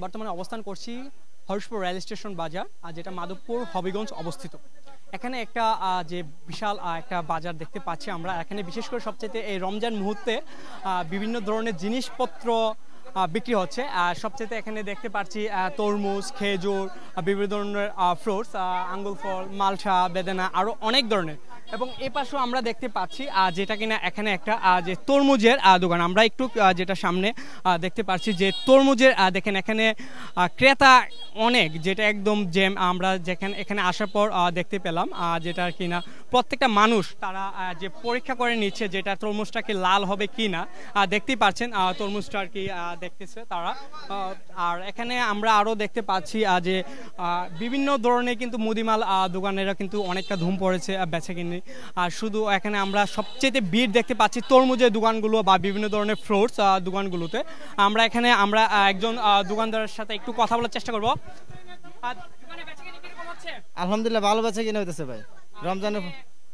বর্তমানে অবস্থান করছি হরিশপুর রেল স্টেশন বাজার, যেটা মাধবপুর হবিগঞ্জ অবস্থিত। এখানে একটা যে বিশাল একটা বাজার দেখতে পাচ্ছি আমরা। এখানে বিশেষ করে সবচেয়ে এই রমজান মুহূর্তে বিভিন্ন ধরনের জিনিসপত্র বিক্রি হচ্ছে। সবচেয়ে এখানে দেখতে পাচ্ছি তরমুজ, খেজুর, বিভিন্ন ধরনের ফ্রুটস, আঙ্গুর ফল, মালটা, বেদানা, আরও অনেক ধরনের। এবং এই পাশেও আমরা দেখতে পাচ্ছি যেটা কিনা এখানে একটা যে তরমুজের দোকান। আমরা একটু যেটা সামনে দেখতে পাচ্ছি যে তরমুজের দেখেন এখানে ক্রেতা অনেক, যেটা একদম জ্যাম। আমরা যেখানে এখানে আসার পর দেখতে পেলাম যেটা কিনা প্রত্যেকটা মানুষ তারা যে পরীক্ষা করে নিচ্ছে যেটা তরমুজটা কি লাল হবে কি না। দেখতেই পাচ্ছেন তরমুজটা আর কি দেখতেছে তারা। আর এখানে আমরা আরও দেখতে পাচ্ছি যে বিভিন্ন ধরনের কিন্তু মুদিমাল দোকানেরা কিন্তু অনেকটা ধুম পড়েছে বেচা কিনে। আর শুধু এখানে আমরা সবচেয়ে ভিড় দেখতে পাচ্ছি তরমুজের দোকানগুলো বা বিভিন্ন ধরনের ফ্রুটস দোকানগুলোতে। আমরা এখানে একজন দোকানদারের সাথে একটু কথা বলার চেষ্টা করবো। আলহামদুলিল্লাহ ভালো বেচা কিনা হইতেছে ভাই।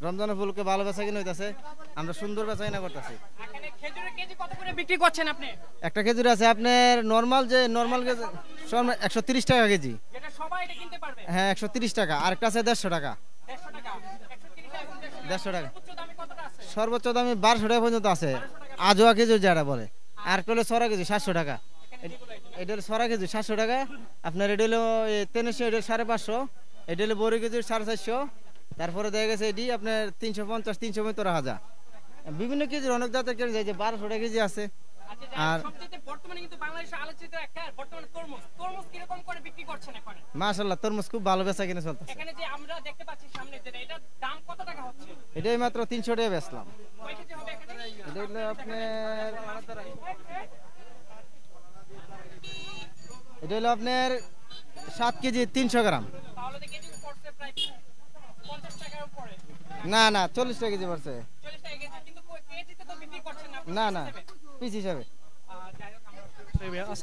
রমজানের ফুলকে ভালো বেচা কিনা হইতেছে, আমরা সুন্দর বেচা কিনা করতেছি। বিক্রি করছেন আপনি? একটা খেজুর আছে আপনার নরমাল কেজি 130 টাকা কেজি। হ্যাঁ 130 টাকা। আর একটা আছে 150 টাকা। 150 টাকা সর্বোচ্চ দামি 1200 টাকা পর্যন্ত আছে। আজোয়া খেজুর যেটা বলে। আর একটা হলো সরা কেজি 700 টাকা। এটা হলো সরা কেজি 700 টাকা। আপনার এটা হলো 300, এটা 550। এটা হলো বড়ি কেজি 450। তারপরে দেখা গেছে এটি আপনার 350, 375 হাজার। বিভিন্ন কেজির অনেক জাতের কেজি আছে, 1200 টাকা কেজি আছে। আর মাশাআল্লাহ তরমুজ খুব ভালো বেচা কিনা চলতেছে। এটাই মাত্র 300 টাকা বেচলাম। এটা হলো আপনার 7 কেজি 300 গ্রাম। না 40 টাকা কেজি পড়ছে। না পিস হিসাবে।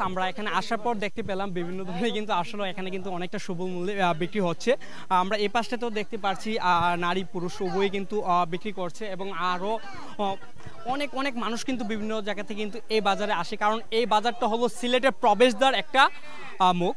আমরা এখানে আসার পর দেখতে পেলাম বিভিন্ন ধরনের কিন্তু আসলে এখানে কিন্তু অনেকটা সুলভ মূল্যে বিক্রি হচ্ছে। আমরা এই পাশটাতেও দেখতে পাচ্ছি নারী পুরুষ উভয়ই কিন্তু বিক্রি করছে। এবং আরও অনেক মানুষ কিন্তু বিভিন্ন জায়গা থেকে কিন্তু এই বাজারে আসে, কারণ এই বাজারটা হলো সিলেটের প্রবেশদ্বার একটা মুখ।